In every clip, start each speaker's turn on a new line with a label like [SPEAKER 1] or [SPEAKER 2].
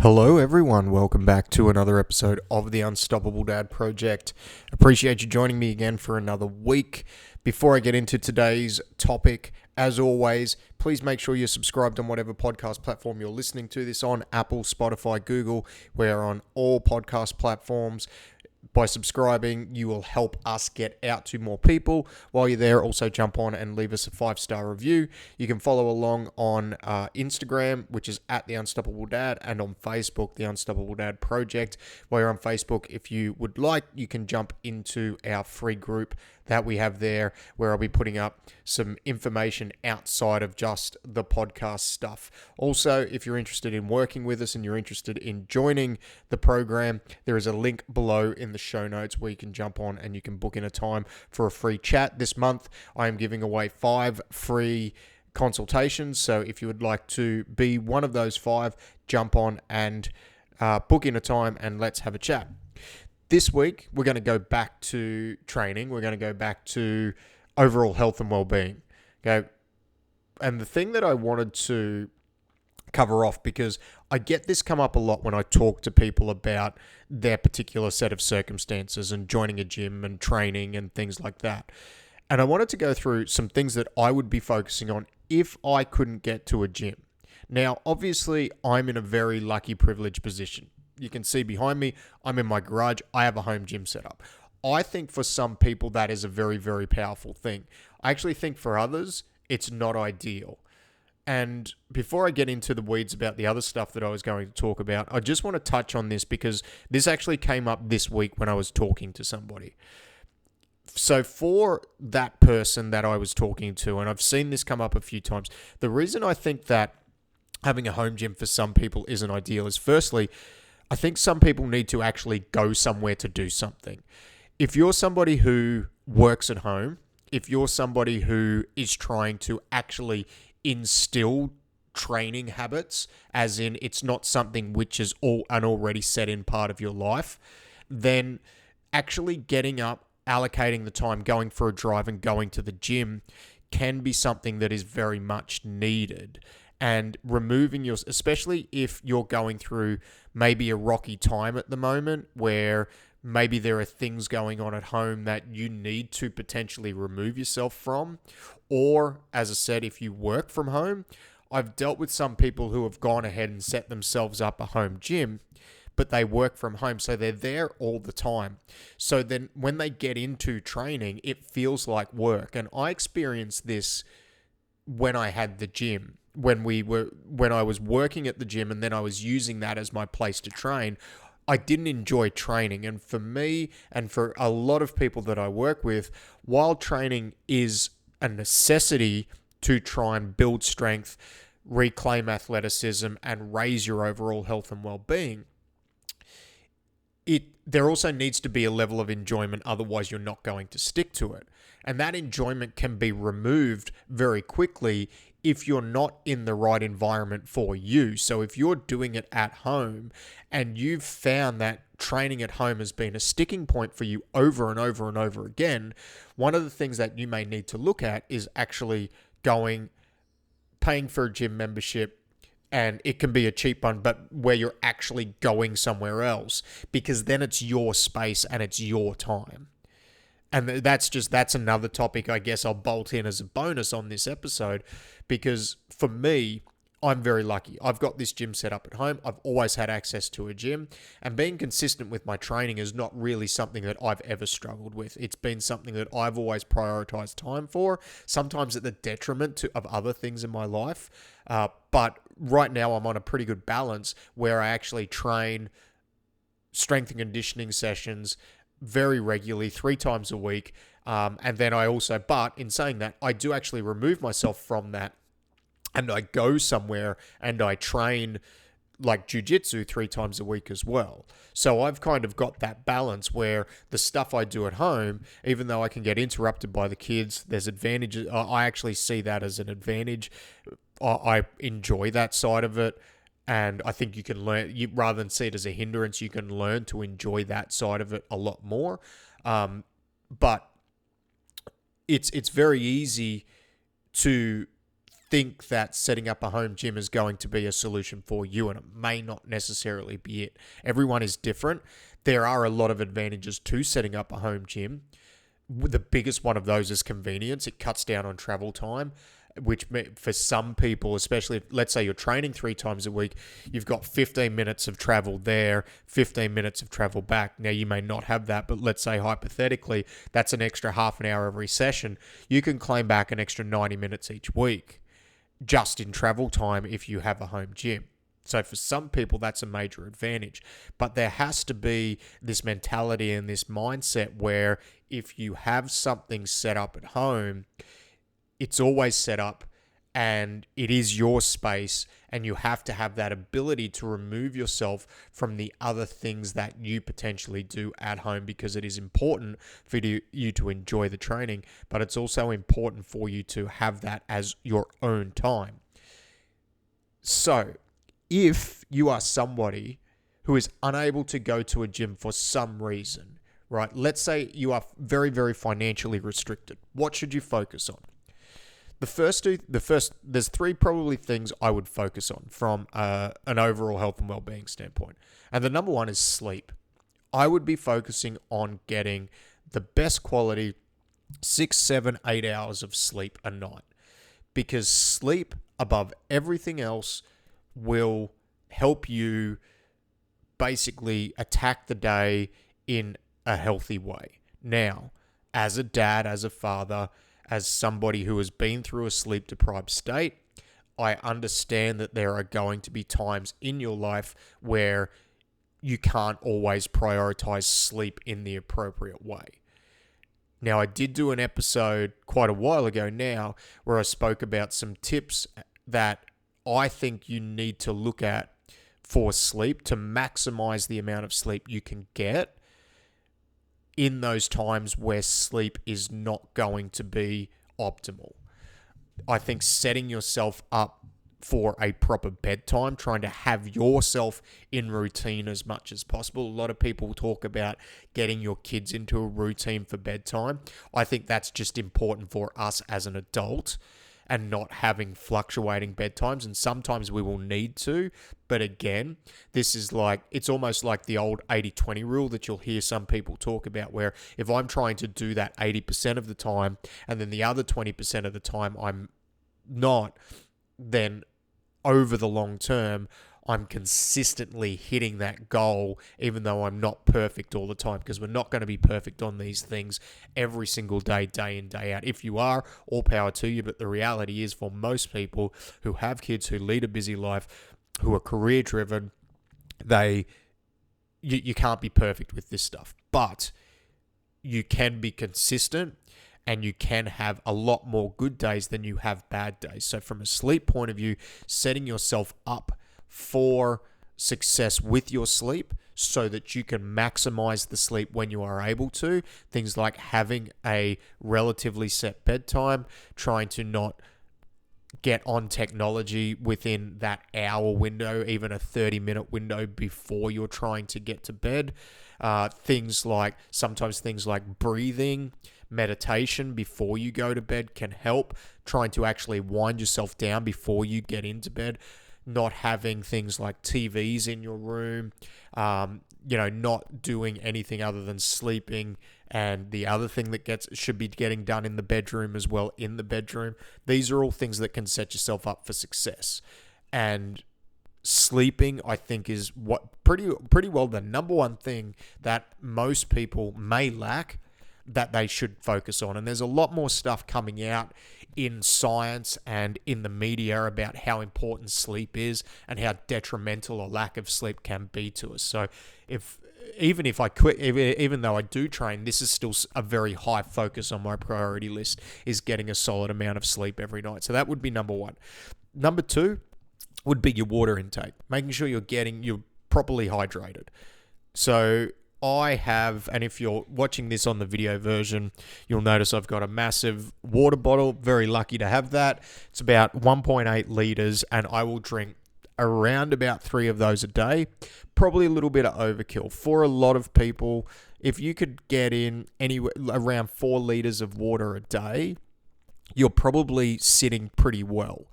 [SPEAKER 1] Hello, everyone. Welcome back to another episode of the Unstoppable Dad Project. Appreciate you joining me again for another week. Before I get into today's topic, as always, please make sure you're subscribed on whatever podcast platform you're listening to this on. Apple, Spotify, Google. We're on all podcast platforms. By subscribing, you will help us get out to more people. While you're there, also jump on and leave us a 5-star review. You can follow along on Instagram, which is at The Unstoppable Dad, and on Facebook, The Unstoppable Dad Project. While you're on Facebook, if you would like, you can jump into our free group that we have there, where I'll be putting up some information outside of just the podcast stuff. Also, if you're interested in working with us and you're interested in joining the program, there is a link below in the show notes where you can jump on and you can book in a time for a free chat. This month, I am giving away 5 free consultations. So if you would like to be one of those 5, jump on and book in a time and let's have a chat. This week, we're going to go back to training. We're going to go back to overall health and well-being. Okay. And the thing that I wanted to cover off, because I get this come up a lot when I talk to people about their particular set of circumstances and joining a gym and training and things like that. And I wanted to go through some things that I would be focusing on if I couldn't get to a gym. Now, obviously, I'm in a very lucky, privileged position. You can see behind me, I'm in my garage. I have a home gym set up. I think for some people, that is a very, very powerful thing. I actually think for others, it's not ideal. And before I get into the weeds about the other stuff that I was going to talk about, I just want to touch on this because this actually came up this week when I was talking to somebody. So for that person that I was talking to, and I've seen this come up a few times, the reason I think that having a home gym for some people isn't ideal is, firstly, I think some people need to actually go somewhere to do something. If you're somebody who works at home, if you're somebody who is trying to actually instill training habits, as in it's not something which is an already set in part of your life, then actually getting up, allocating the time, going for a drive and going to the gym can be something that is very much needed. And removing especially if you're going through maybe a rocky time at the moment where maybe there are things going on at home that you need to potentially remove yourself from. Or, as I said, if you work from home, I've dealt with some people who have gone ahead and set themselves up a home gym, but they work from home, so they're there all the time. So then when they get into training, it feels like work. And I experienced this when I had the gym. When I was working at the gym and then I was using that as my place to train, I didn't enjoy training. And for me and for a lot of people that I work with, while training is a necessity to try and build strength, reclaim athleticism, and raise your overall health and well-being, there also needs to be a level of enjoyment, otherwise you're not going to stick to it. And that enjoyment can be removed very quickly if you're not in the right environment for you. So if you're doing it at home and you've found that training at home has been a sticking point for you over and over and over again, one of the things that you may need to look at is actually paying for a gym membership. And it can be a cheap one, but where you're actually going somewhere else, because then it's your space and it's your time. And that's another topic I guess I'll bolt in as a bonus on this episode, because for me, I'm very lucky. I've got this gym set up at home. I've always had access to a gym, and being consistent with my training is not really something that I've ever struggled with. It's been something that I've always prioritized time for, sometimes at the detriment of other things in my life. But right now I'm on a pretty good balance where I actually train strength and conditioning sessions very regularly, 3 times a week. And then but in saying that, I do actually remove myself from that and I go somewhere and I train like jiu-jitsu 3 times a week as well. So I've kind of got that balance where the stuff I do at home, even though I can get interrupted by the kids, there's advantages. I actually see that as an advantage. I enjoy that side of it. And I think you can learn, rather than see it as a hindrance, you can learn to enjoy that side of it a lot more. But it's very easy to think that setting up a home gym is going to be a solution for you, and it may not necessarily be it. Everyone is different. There are a lot of advantages to setting up a home gym. The biggest one of those is convenience. It cuts down on travel time, which for some people, especially if, let's say you're training 3 times a week, you've got 15 minutes of travel there, 15 minutes of travel back. Now, you may not have that, but let's say hypothetically, that's an extra half an hour every session. You can claim back an extra 90 minutes each week just in travel time if you have a home gym. So for some people, that's a major advantage. But there has to be this mentality and this mindset where if you have something set up at home, it's always set up and it is your space, and you have to have that ability to remove yourself from the other things that you potentially do at home, because it is important for you to enjoy the training, but it's also important for you to have that as your own time. So if you are somebody who is unable to go to a gym for some reason, right? Let's say you are very, very financially restricted. What should you focus on? There's 3 probably things I would focus on from an overall health and well-being standpoint. And the number one is sleep. I would be focusing on getting the best quality 6, 7, 8 hours of sleep a night, because sleep above everything else will help you basically attack the day in a healthy way. Now, as a dad, as a father, as somebody who has been through a sleep-deprived state, I understand that there are going to be times in your life where you can't always prioritize sleep in the appropriate way. Now, I did do an episode quite a while ago now where I spoke about some tips that I think you need to look at for sleep to maximize the amount of sleep you can get in those times where sleep is not going to be optimal. I think setting yourself up for a proper bedtime, trying to have yourself in routine as much as possible. A lot of people talk about getting your kids into a routine for bedtime. I think that's just important for us as an adult, and not having fluctuating bedtimes. And sometimes we will need to. But again, this is like, it's almost like the old 80-20 rule that you'll hear some people talk about, where if I'm trying to do that 80% of the time, and then the other 20% of the time I'm not, then over the long term, I'm consistently hitting that goal, even though I'm not perfect all the time, because we're not going to be perfect on these things every single day, day in, day out. If you are, all power to you. But the reality is, for most people who have kids, who lead a busy life, who are career driven, you can't be perfect with this stuff. But you can be consistent, and you can have a lot more good days than you have bad days. So from a sleep point of view, setting yourself up for success with your sleep so that you can maximize the sleep when you are able to. Things like having a relatively set bedtime, trying to not get on technology within that hour window, even a 30-minute window before you're trying to get to bed. Sometimes things like breathing, meditation before you go to bed can help. Trying to actually wind yourself down before you get into bed. Not having things like TVs in your room, not doing anything other than sleeping. And the other thing that should be getting done in the bedroom as well, in the bedroom. These are all things that can set yourself up for success. And sleeping, I think, is what pretty well the number one thing that most people may lack that they should focus on. And there's a lot more stuff coming out in science and in the media about how important sleep is and how detrimental a lack of sleep can be to us. So even though I do train, this is still a very high focus on my priority list, is getting a solid amount of sleep every night. So that would be number one. Number two would be your water intake, making sure you're properly hydrated. So I have, and if you're watching this on the video version, you'll notice I've got a massive water bottle. Very lucky to have that. It's about 1.8 liters, and I will drink around about 3 of those a day. Probably a little bit of overkill. For a lot of people, if you could get in anywhere around 4 liters of water a day, you're probably sitting pretty well.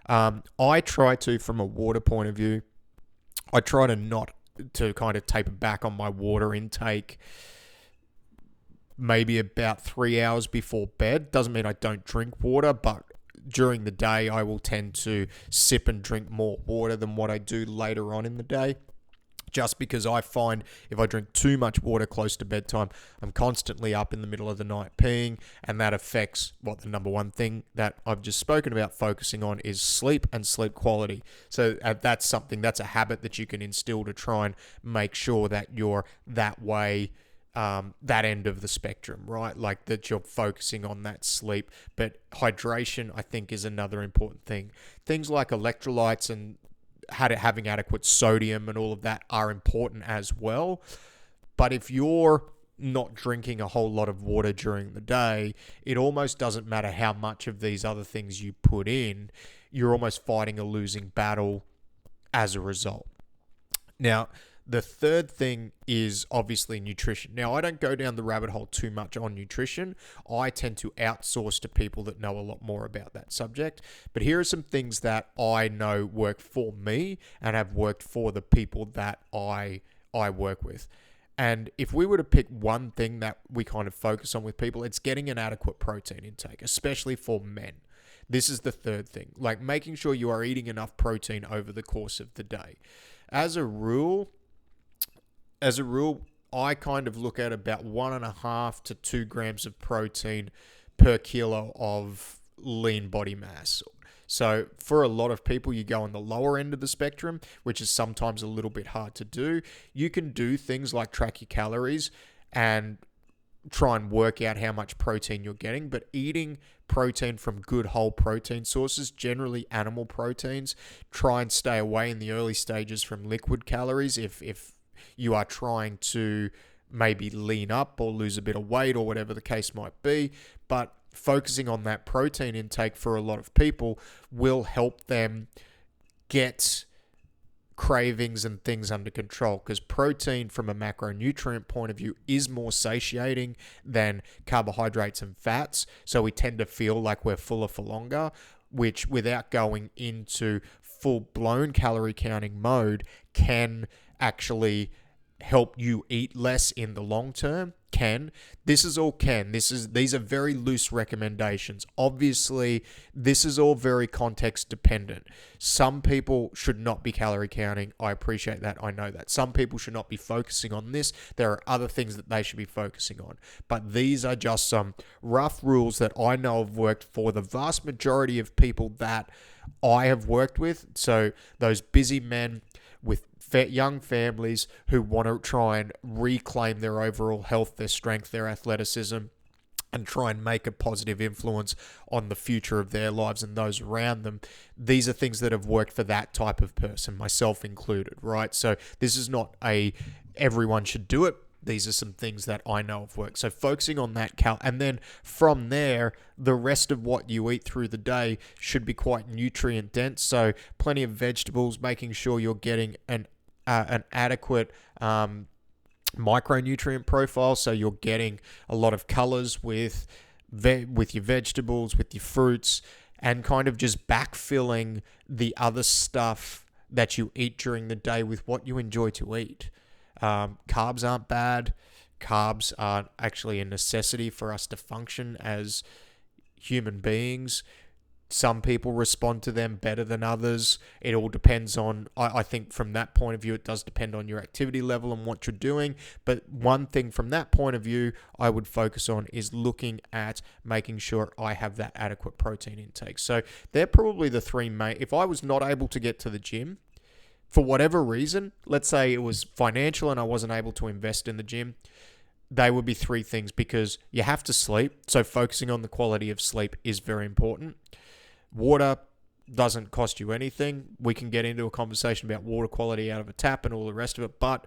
[SPEAKER 1] I try to, from a water point of view, I try to not to kind of taper back on my water intake maybe about 3 hours before bed. Doesn't mean I don't drink water, but during the day I will tend to sip and drink more water than what I do later on in the day. Just because I find if I drink too much water close to bedtime, I'm constantly up in the middle of the night peeing, and that affects what the number one thing that I've just spoken about focusing on is sleep and sleep quality. So that's a habit that you can instill to try and make sure that you're that way, that end of the spectrum, right? Like that you're focusing on that sleep. But hydration, I think, is another important thing. Things like electrolytes and having adequate sodium and all of that are important as well. But if you're not drinking a whole lot of water during the day, it almost doesn't matter how much of these other things you put in. You're almost fighting a losing battle as a result. Now, the third thing is obviously nutrition. Now, I don't go down the rabbit hole too much on nutrition. I tend to outsource to people that know a lot more about that subject. But here are some things that I know work for me and have worked for the people that I work with. And if we were to pick one thing that we kind of focus on with people, it's getting an adequate protein intake, especially for men. This is the third thing, like making sure you are eating enough protein over the course of the day. As a rule, I kind of look at about 1.5 to 2 grams of protein per kilo of lean body mass. So for a lot of people, you go on the lower end of the spectrum, which is sometimes a little bit hard to do. You can do things like track your calories and try and work out how much protein you're getting, but eating protein from good whole protein sources, generally animal proteins, try and stay away in the early stages from liquid calories if you are trying to maybe lean up or lose a bit of weight or whatever the case might be. But focusing on that protein intake for a lot of people will help them get cravings and things under control, because protein from a macronutrient point of view is more satiating than carbohydrates and fats. So we tend to feel like we're fuller for longer, which without going into full-blown calorie counting mode can actually help you eat less in the long term. These are very loose recommendations. Obviously, this is all very context dependent. Some people should not be calorie counting. I appreciate that. I know that. Some people should not be focusing on this. There are other things that they should be focusing on. But these are just some rough rules that I know have worked for the vast majority of people that I have worked with. So those busy men with young families who want to try and reclaim their overall health, their strength, their athleticism, and try and make a positive influence on the future of their lives and those around them. These are things that have worked for that type of person, myself included, right? So this is not everyone should do it. These are some things that I know have worked. So focusing on that and then from there, the rest of what you eat through the day should be quite nutrient dense. So plenty of vegetables, making sure you're getting an adequate micronutrient profile. So you're getting a lot of colors with your vegetables, with your fruits, and kind of just backfilling the other stuff that you eat during the day with what you enjoy to eat. Carbs aren't bad. Carbs are actually a necessity for us to function as human beings. Some people respond to them better than others. It all depends on, I think from that point of view, it does depend on your activity level and what you're doing. But one thing from that point of view I would focus on is looking at making sure I have that adequate protein intake. So they're probably the three main. If I was not able to get to the gym, for whatever reason, let's say it was financial and I wasn't able to invest in the gym, they would be three things, because you have to sleep. So focusing on the quality of sleep is very important. Water doesn't cost you anything. We can get into a conversation about water quality out of a tap and all the rest of it, but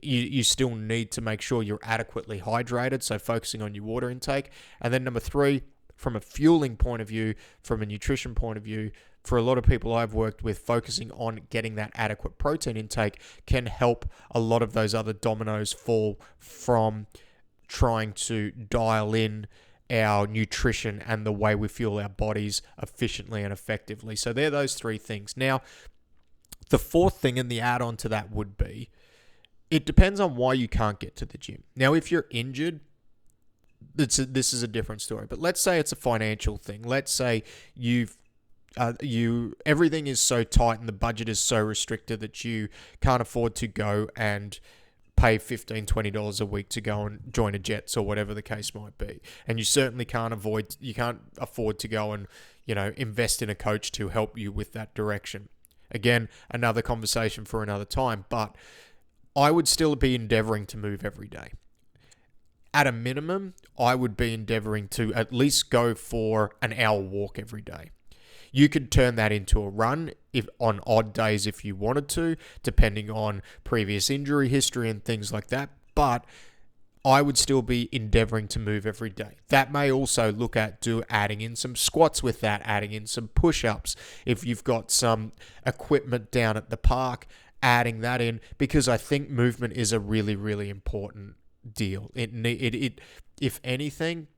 [SPEAKER 1] you still need to make sure you're adequately hydrated. So focusing on your water intake. And then number three, from a fueling point of view, from a nutrition point of view, for a lot of people I've worked with, focusing on getting that adequate protein intake can help a lot of those other dominoes fall from trying to dial in our nutrition and the way we fuel our bodies efficiently and effectively. So they're those three things. Now, the fourth thing and the add-on to that would be, it depends on why you can't get to the gym. Now, if you're injured, this is a different story. But let's say it's a financial thing. Let's say everything is so tight and the budget is so restricted that you can't afford to go and pay $15, $20 a week to go and join a Jets or whatever the case might be. And you certainly can't afford to go and, invest in a coach to help you with that direction. Again, another conversation for another time, but I would still be endeavoring to move every day. At a minimum, I would be endeavoring to at least go for an hour walk every day. You could turn that into a run if on odd days if you wanted to, depending on previous injury history and things like that. But I would still be endeavoring to move every day. That may also look at adding in some squats with that, adding in some push-ups. If you've got some equipment down at the park, adding that in, because I think movement is a really, really important deal. It if anything,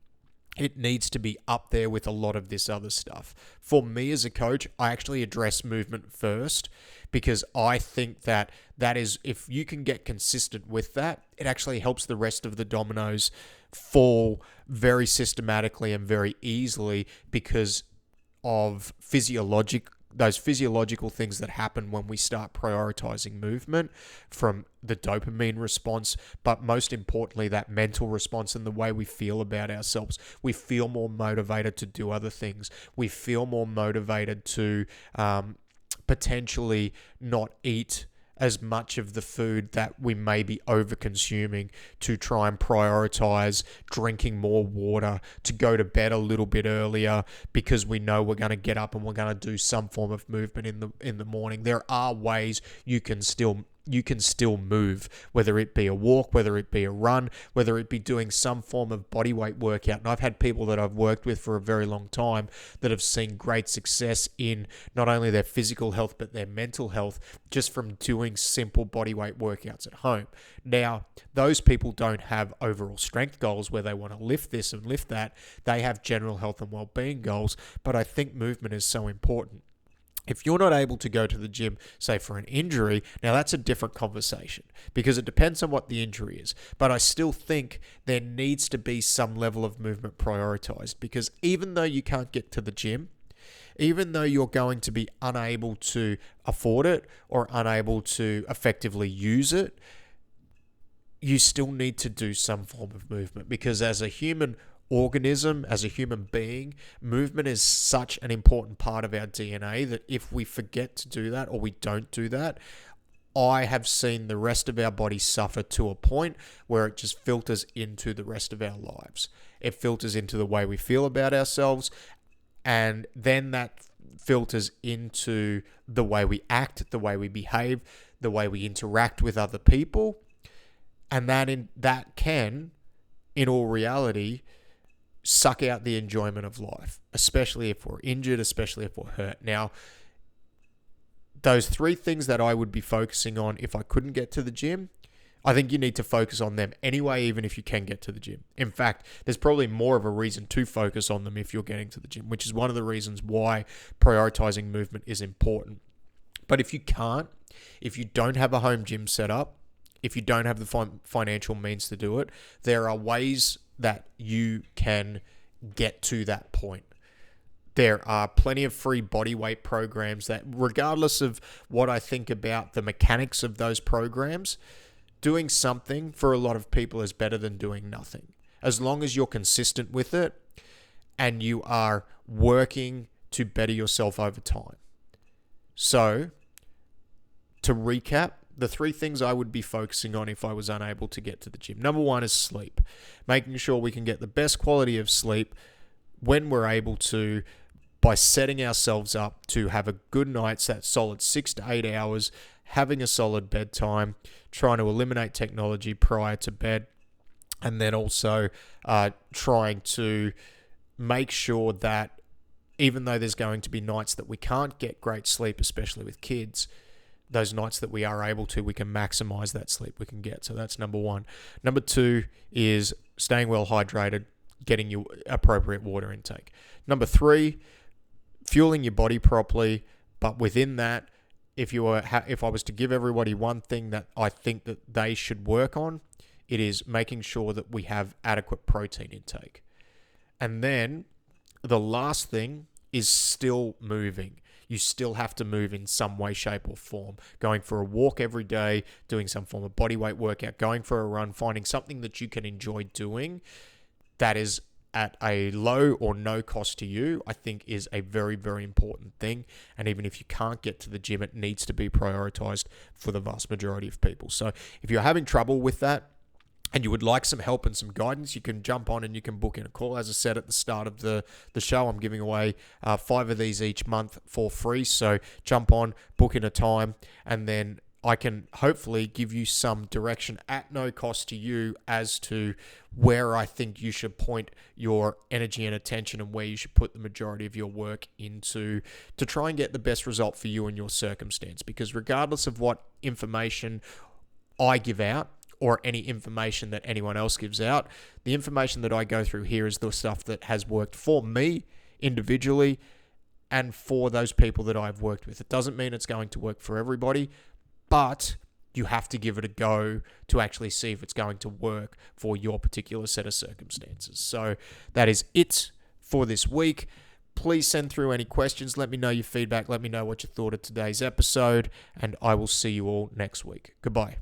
[SPEAKER 1] it needs to be up there with a lot of this other stuff. For me as a coach, I actually address movement first because I think that is, if you can get consistent with that, it actually helps the rest of the dominoes fall very systematically and very easily because of those physiological things that happen when we start prioritizing movement, from the dopamine response, but most importantly, that mental response and the way we feel about ourselves. We feel more motivated to do other things. We feel more motivated to potentially not eat as much of the food that we may be over-consuming, to try and prioritize drinking more water, to go to bed a little bit earlier because we know we're going to get up and we're going to do some form of movement in the morning. There are ways you can still move, whether it be a walk, whether it be a run, whether it be doing some form of body weight workout. And I've had people that I've worked with for a very long time that have seen great success in not only their physical health, but their mental health just from doing simple body weight workouts at home. Now, those people don't have overall strength goals where they want to lift this and lift that. They have general health and well-being goals, but I think movement is so important. If you're not able to go to the gym, say for an injury, now that's a different conversation because it depends on what the injury is. But I still think there needs to be some level of movement prioritized, because even though you can't get to the gym, even though you're going to be unable to afford it or unable to effectively use it, you still need to do some form of movement, because as a human organism, as a human being, movement is such an important part of our DNA that if we forget to do that or we don't do that, I have seen the rest of our body suffer to a point where it just filters into the rest of our lives. It filters into the way we feel about ourselves, and then that filters into the way we act, the way we behave, the way we interact with other people, and that can, in all reality, suck out the enjoyment of life, especially if we're injured, especially if we're hurt. Now, those three things that I would be focusing on if I couldn't get to the gym, I think you need to focus on them anyway, even if you can get to the gym. In fact, there's probably more of a reason to focus on them if you're getting to the gym, which is one of the reasons why prioritizing movement is important. But if you can't, if you don't have a home gym set up, if you don't have the financial means to do it, there are ways that you can get to that point. There are plenty of free bodyweight programs that, regardless of what I think about the mechanics of those programs, doing something for a lot of people is better than doing nothing. As long as you're consistent with it and you are working to better yourself over time. So, to recap, the three things I would be focusing on if I was unable to get to the gym. Number one is sleep. Making sure we can get the best quality of sleep when we're able to, by setting ourselves up to have a good night's, that solid 6 to 8 hours, having a solid bedtime, trying to eliminate technology prior to bed, and then also trying to make sure that even though there's going to be nights that we can't get great sleep, especially with kids, those nights that we are able to, we can maximize that sleep we can get. So that's number one. Number two is staying well hydrated, getting your appropriate water intake. Number 3, fueling your body properly. But within that, if I was to give everybody one thing that I think that they should work on, it is making sure that we have adequate protein intake. And then the last thing is still moving. You still have to move in some way, shape, or form. Going for a walk every day, doing some form of bodyweight workout, going for a run, finding something that you can enjoy doing that is at a low or no cost to you, I think is a very, very important thing. And even if you can't get to the gym, it needs to be prioritized for the vast majority of people. So if you're having trouble with that, and you would like some help and some guidance, you can jump on and you can book in a call. As I said at the start of the show, I'm giving away 5 of these each month for free. So jump on, book in a time, and then I can hopefully give you some direction at no cost to you as to where I think you should point your energy and attention and where you should put the majority of your work into to try and get the best result for you and your circumstance. Because regardless of what information I give out, or any information that anyone else gives out, the information that I go through here is the stuff that has worked for me individually and for those people that I've worked with. It doesn't mean it's going to work for everybody, but you have to give it a go to actually see if it's going to work for your particular set of circumstances. So that is it for this week. Please send through any questions. Let me know your feedback. Let me know what you thought of today's episode, and I will see you all next week. Goodbye.